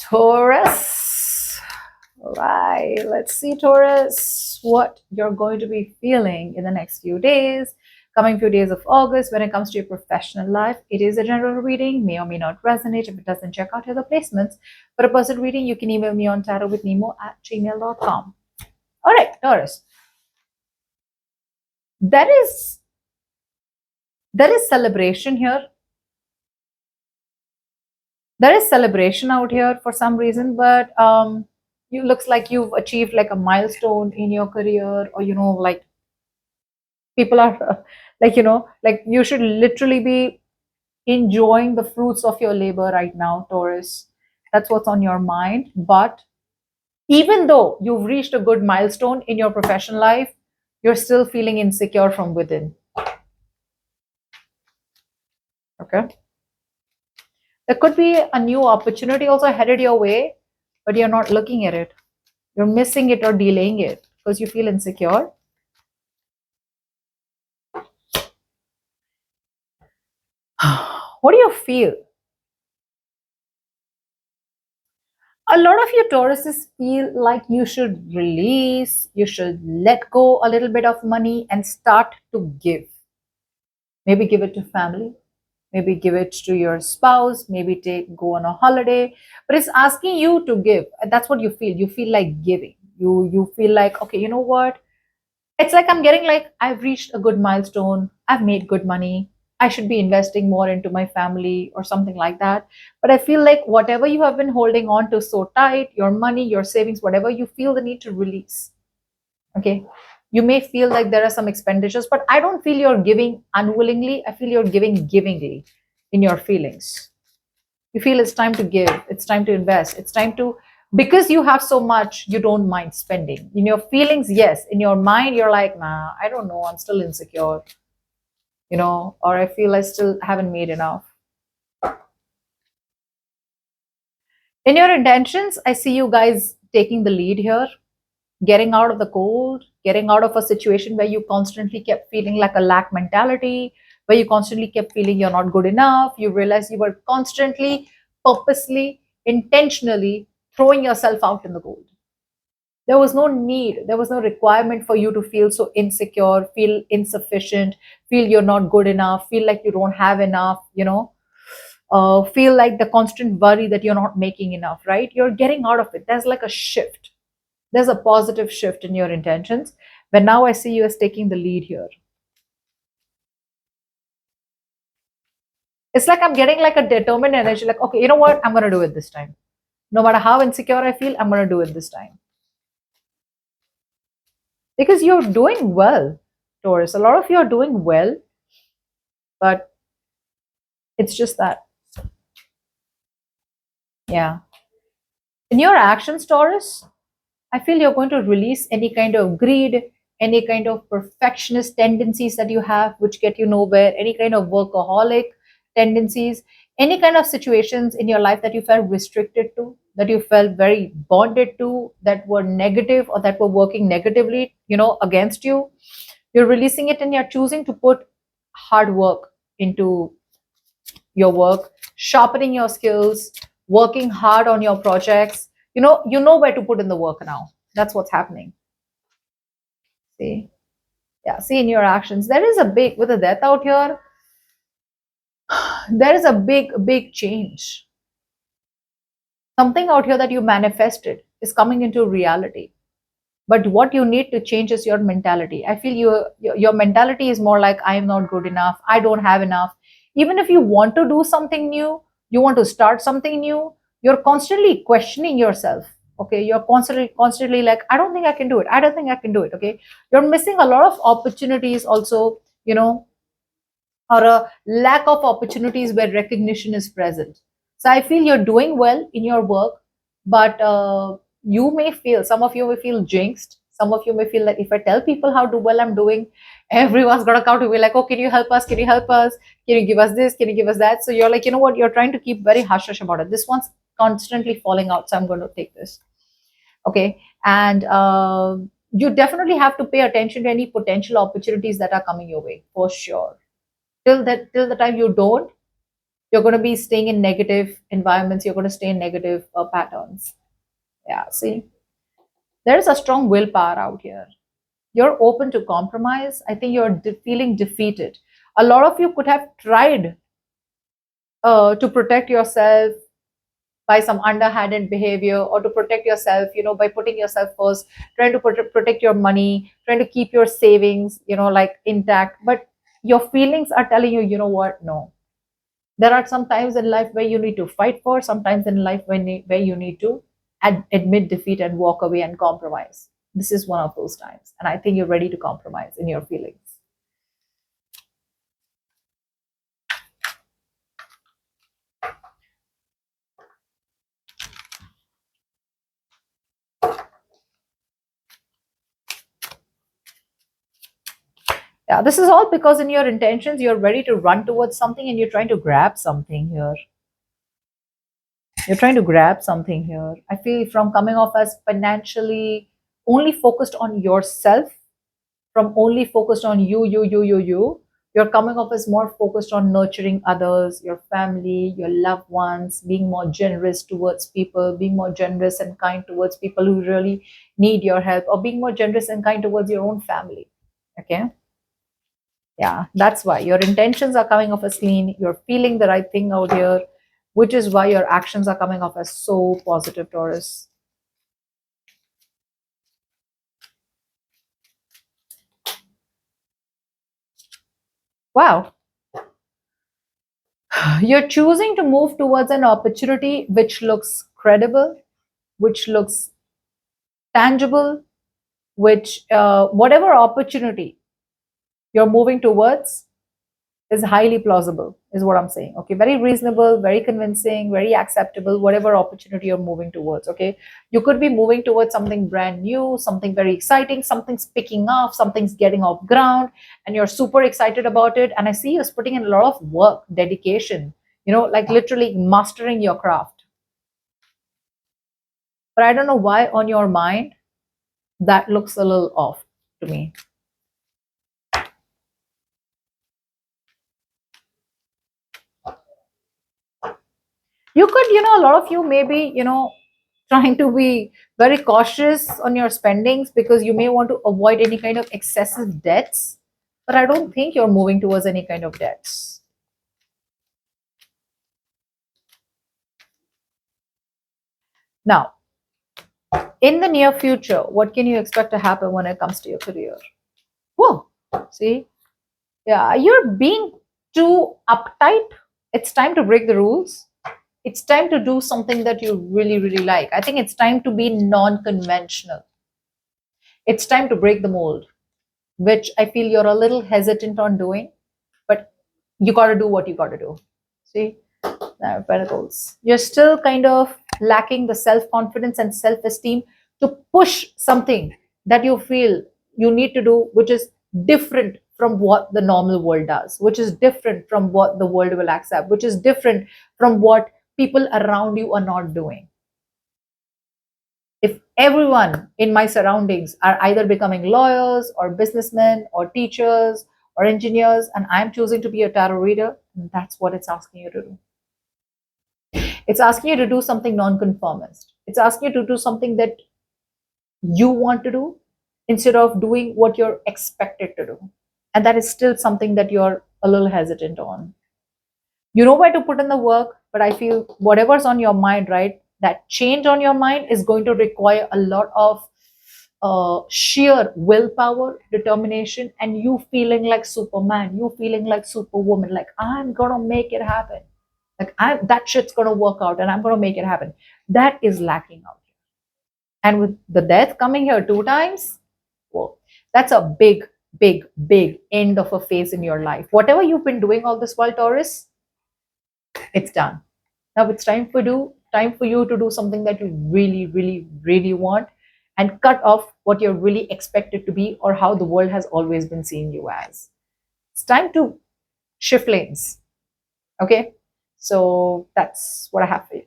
Taurus. All right, let's see, Taurus, what you're going to be feeling in the next few days, coming few days of August. When it comes to your professional life, it is a general reading, may or may not resonate. If it doesn't, check out your other placements. For a personal reading, you can email me on tarotwithnemo@gmail.com. All right, Taurus. There is celebration here. There is celebration out here for some reason, but you looks like you've achieved like a milestone in your career, or like people are like you should literally be enjoying the fruits of your labor right now, Taurus. That's what's on your mind. But even though you've reached a good milestone in your professional life, you're still feeling insecure from within. Okay. There could be a new opportunity also headed your way, but you're not looking at it. You're missing it or delaying it because you feel insecure. What do you feel? A lot of you Tauruses feel like you should release, you should let go a little bit of money and start to give. Maybe give it to family, maybe give it to your spouse, maybe go on a holiday. But it's asking you to give. That's what you feel. You feel like giving. You feel like, okay, you know what? It's like I'm getting like I've reached a good milestone. I've made good money. I should be investing more into my family or something like that. But I feel like whatever you have been holding on to so tight, your money, your savings, whatever, you feel the need to release. Okay. You may feel like there are some expenditures, but I don't feel you're giving unwillingly. I feel you're giving givingly in your feelings. You feel it's time to give, it's time to invest, it's time to, because you have so much, you don't mind spending. In your feelings, yes. In your mind, you're like, nah, I don't know, I'm still insecure, or I feel I still haven't made enough. In your intentions, I see you guys taking the lead here, getting out of the cold, getting out of a situation where you constantly kept feeling like a lack mentality, where you constantly kept feeling you're not good enough. You realize you were constantly, purposely, intentionally throwing yourself out in the cold. There was no need, there was no requirement for you to feel so insecure, feel insufficient, feel you're not good enough, feel like you don't have enough, feel like the constant worry that you're not making enough, right? You're getting out of it. There's like a shift. There's a positive shift in your intentions. But now I see you as taking the lead here. It's like I'm getting like a determined energy, like, okay, you know what? I'm going to do it this time. No matter how insecure I feel, I'm going to do it this time. Because you're doing well, Taurus. A lot of you are doing well, but it's just that, yeah. In your actions, Taurus, I feel you're going to release any kind of greed, any kind of perfectionist tendencies that you have, which get you nowhere, any kind of workaholic tendencies, any kind of situations in your life that you felt restricted to, that you felt very bonded to, that were negative or that were working negatively, against you. You're releasing it and you're choosing to put hard work into your work, sharpening your skills, working hard on your projects. You know where to put in the work now. That's what's happening. See? Yeah, see in your actions. There is a big, with the death out here, there is a big change. Something out here that you manifested is coming into reality. But what you need to change is your mentality. I feel your mentality is more like, I am not good enough, I don't have enough. Even if you want to do something new, you want to start something new, you're constantly questioning yourself. Okay, you're constantly like, I don't think I can do it, I don't think I can do it. Okay, you're missing a lot of opportunities also, or a lack of opportunities where recognition is present. So I feel you're doing well in your work, but you may feel, some of you may feel jinxed. Some of you may feel like, if I tell people how well I'm doing, everyone's gonna come to me like, oh, can you help us? Can you help us? Can you give us this? Can you give us that? So you're like, you know what? You're trying to keep very hush hush about it. This one's constantly falling out, so I'm going to take this. Okay, and you definitely have to pay attention to any potential opportunities that are coming your way, for sure. Till the time you don't, You're going to be staying in negative environments. You're going to stay in negative patterns. Yeah, see, there is a strong willpower out here. You're open to compromise. I think you're feeling defeated. A lot of you could have tried to protect yourself by some underhanded behavior, or to protect yourself, by putting yourself first, trying to protect your money, trying to keep your savings, like intact. But your feelings are telling you, you know what? No. There are some times in life where you need to fight for, sometimes in life where you need to admit defeat and walk away and compromise. This is one of those times. And I think you're ready to compromise in your feelings. Yeah, this is all because in your intentions, you're ready to run towards something and you're trying to grab something here. You're trying to grab something here. I feel from coming off as financially only focused on yourself, from only focused on you, you're coming off as more focused on nurturing others, your family, your loved ones, being more generous towards people, being more generous and kind towards people who really need your help, or being more generous and kind towards your own family. Okay. Yeah, that's why your intentions are coming off as clean. You're feeling the right thing out here, which is why your actions are coming off as so positive, Taurus. Wow. You're choosing to move towards an opportunity which looks credible, which looks tangible, which, whatever opportunity you're moving towards, is highly plausible, is what I'm saying. Okay, very reasonable, very convincing, very acceptable, whatever opportunity you're moving towards. Okay, you could be moving towards something brand new, something very exciting, something's picking up, something's getting off ground, and you're super excited about it. And I see you're putting in a lot of work, dedication, like literally mastering your craft. But I don't know why on your mind that looks a little off to me. You could, a lot of you maybe, trying to be very cautious on your spendings because you may want to avoid any kind of excessive debts. But I don't think you're moving towards any kind of debts. Now, in the near future, what can you expect to happen when it comes to your career? Whoa, see, yeah, you're being too uptight. It's time to break the rules. It's time to do something that you really, really like. I think it's time to be non conventional. It's time to break the mold, which I feel you're a little hesitant on doing, but you got to do what you got to do. See, now Pentacles. You're still kind of lacking the self confidence and self esteem to push something that you feel you need to do, which is different from what the normal world does, which is different from what the world will accept, which is different from what people around you are not doing. If everyone in my surroundings are either becoming lawyers or businessmen or teachers or engineers, and I'm choosing to be a tarot reader, that's what it's asking you to do. It's asking you to do something nonconformist. It's asking you to do something that you want to do instead of doing what you're expected to do. And that is still something that you're a little hesitant on. You know where to put in the work, but I feel whatever's on your mind, right, that change on your mind is going to require a lot of sheer willpower, determination, and you feeling like Superman, you feeling like Superwoman, like I'm gonna make it happen, like that shit's gonna work out, and I'm gonna make it happen. That is lacking out here. And with the death coming here two times, whoa, that's a big, big, big end of a phase in your life. Whatever you've been doing all this while, Taurus, it's done. Now it's time for you to do something that you really, really, really want, and cut off what you're really expected to be or how the world has always been seeing you as. It's time to shift lanes. Okay? So that's what I have for you.